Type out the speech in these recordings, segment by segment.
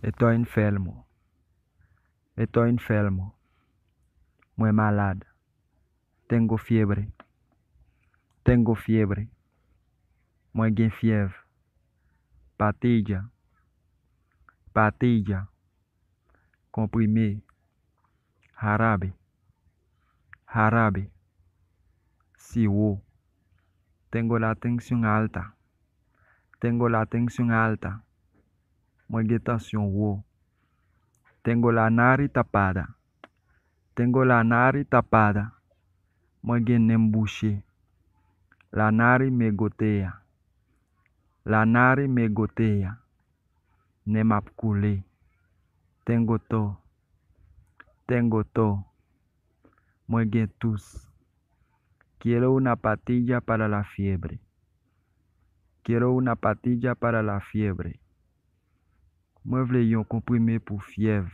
Estoy enfermo. Estoy enfermo. Muy malade. Tengo fiebre. Tengo fiebre. Muy gen fièvre. Patilla. Patilla. Comprimé. Jarabe. Jarabe. Siwo. Tengo la tensión alta. Tengo la tensión alta. Muy gen tensión wo. Tengo la nariz tapada. Tengo la nariz tapada. Muy gen embouché. La nariz me gotea. La nariz me gotea. Nem ap koule. Tengo tos. Tengo tos. Muy gen tos. Quiero una patilla para la fiebre. Quiero una patilla para la fiebre. Moi vle yon comprimé pour fièvre.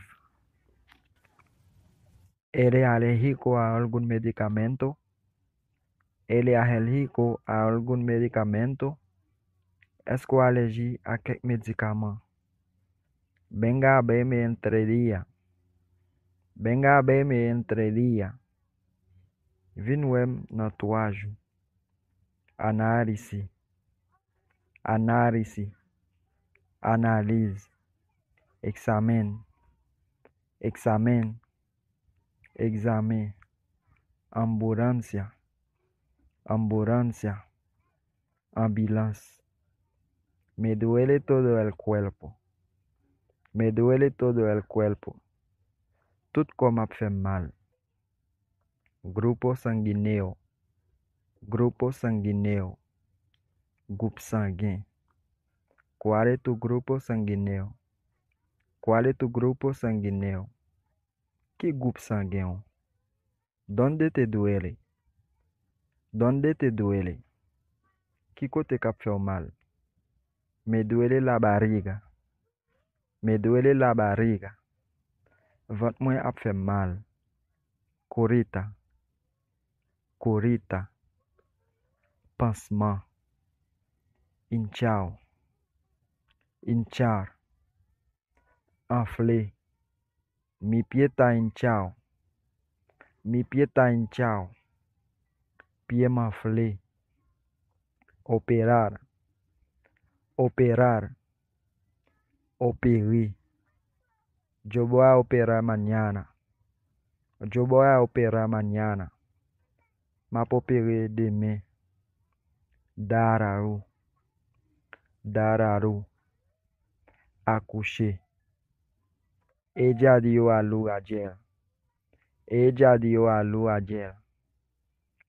¿Eres alérgico a algún medicamento? ¿Eres alérgico a algún medicamento? Est-ce que allergie à quelques médicaments? Venga a verme entre día. Venga a verme entre día. Vin wem nan 3 jours. Análise. Análise. Analyse. Examen. Examen. Examen. Ambulancia. Ambulancia. Ambulance. Me duele todo el cuerpo. Me duele todo el cuerpo. Tout comme ap fait mal. Grupo sanguíneo. Grupo sanguíneo. Groupe sanguin. ¿Cuál es tu grupo sanguíneo? ¿Cuál es tu grupo sanguíneo? ¿Qué grupo sanguíneo? ¿Dónde te duele? ¿Dónde te duele? ¿Qué côté k'ap fait mal? Me duele la barriga. Me duele la barriga. Ventre moi ap fait mal. Corita. Corita. Pansement. Hinchao. Hinchar. Enflé. Mi pie está hinchado. Mi pie está hinchado. Pie m'enflé. Operar. Operar. Operar. Yo voy a operar mañana. Yo voy a operar mañana. M'a operer demain. Dararu. Dararu. Accoucher. Ella dio a luz ayer. Ella dio a luz ayer.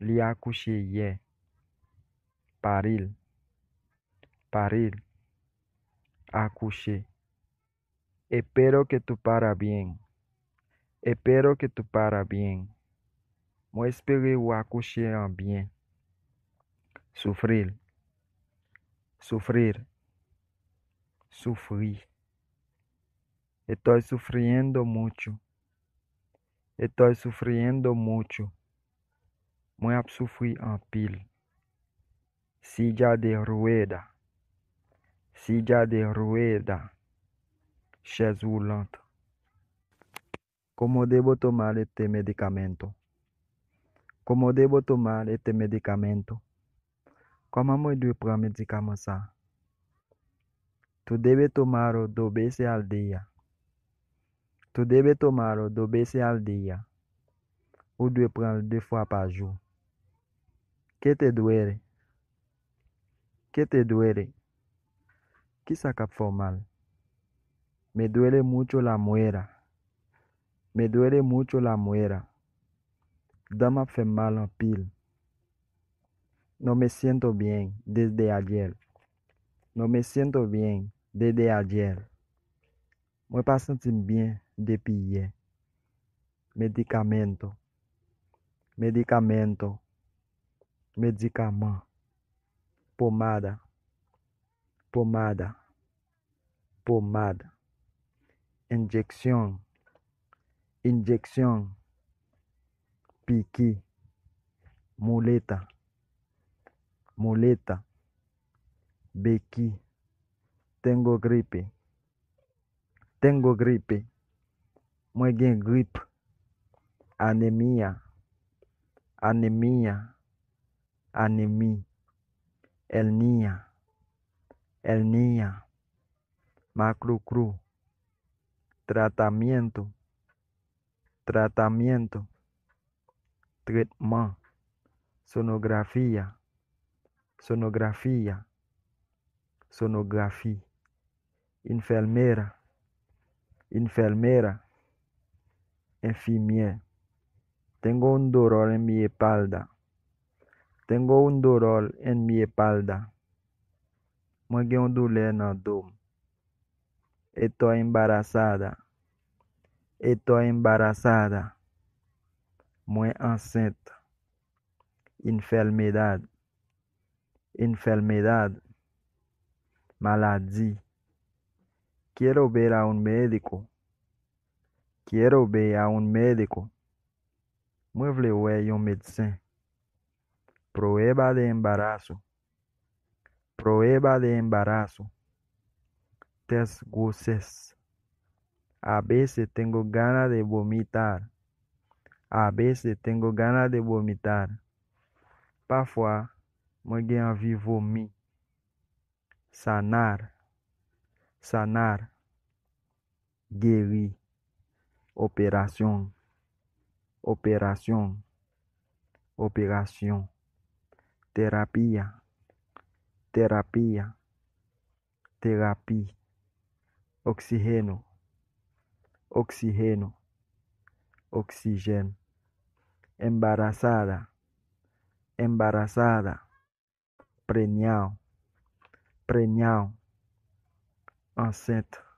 Li accouché hier. Parir. Parir. Accoucher. Espero que tu para bien. Espero que tu para bien. Moi espérer ou accoucher en bien. Souffrir. Sufrir. Sufrir. Estoy sufriendo mucho. Estoy sufriendo mucho. Moi ap souffrir en pile. Silla de rueda. Silla de rueda. Chaise roulante. ¿Cómo debo tomar este medicamento? ¿Cómo debo tomar este medicamento? Comment moi debo prendre médicament ça? Tu debes tomarlo 2 veces al día. Tu debes tomarlo 2 veces al día. Ou debes prendre 2 fois par jour. ¿Qué te duele? ¿Qué te duele? ¿Qué ça qu'a fait mal? Me duele mucho la muela. Me duele mucho la muela. Dame m'a fait mal en pile. No me siento bien desde ayer. No me siento bien desde ayer. Moi pas senti bien depuis hier. Medicamento. Medicamento. Medicament. Pomada. Pomada. Pomada. Injection. Injection. Piqui. Muleta. Muleta. Bequi. Tengo gripe. Tengo gripe. Mwen gen gripe. Anemia. Anemia. Anemie. El niña. El niña. Macro-cru. Tratamiento. Tratamiento. Traitement. Sonografía. Sonografía. Sonografía. Enfermera. Enfermera. Infirmier. Tengo un dolor en mi espalda. Tengo un dolor en mi espalda. Mwen gen un douleur nan dom. Estoy embarazada. Estoy embarazada. Mwen enceinte. Enfermedad. Enfermedad. Maladie. Quiero ver a un médico. Quiero ver a un médico. Mwen vle wè yon médecin. Prueba de embarazo. Prueba de embarazo. Test grossesse. A veces tengo ganas de vomitar. A veces tengo ganas de vomitar. Parfois, mwen gen envie vomir. Sanar. Sanar. Guérir. Opération. Opération. Opération. Terapia. Terapia. Terapia. Oxígeno. Oxígeno. Oxígeno. Embarazada. Embarazada. Preñado. Preñado. Enceinte.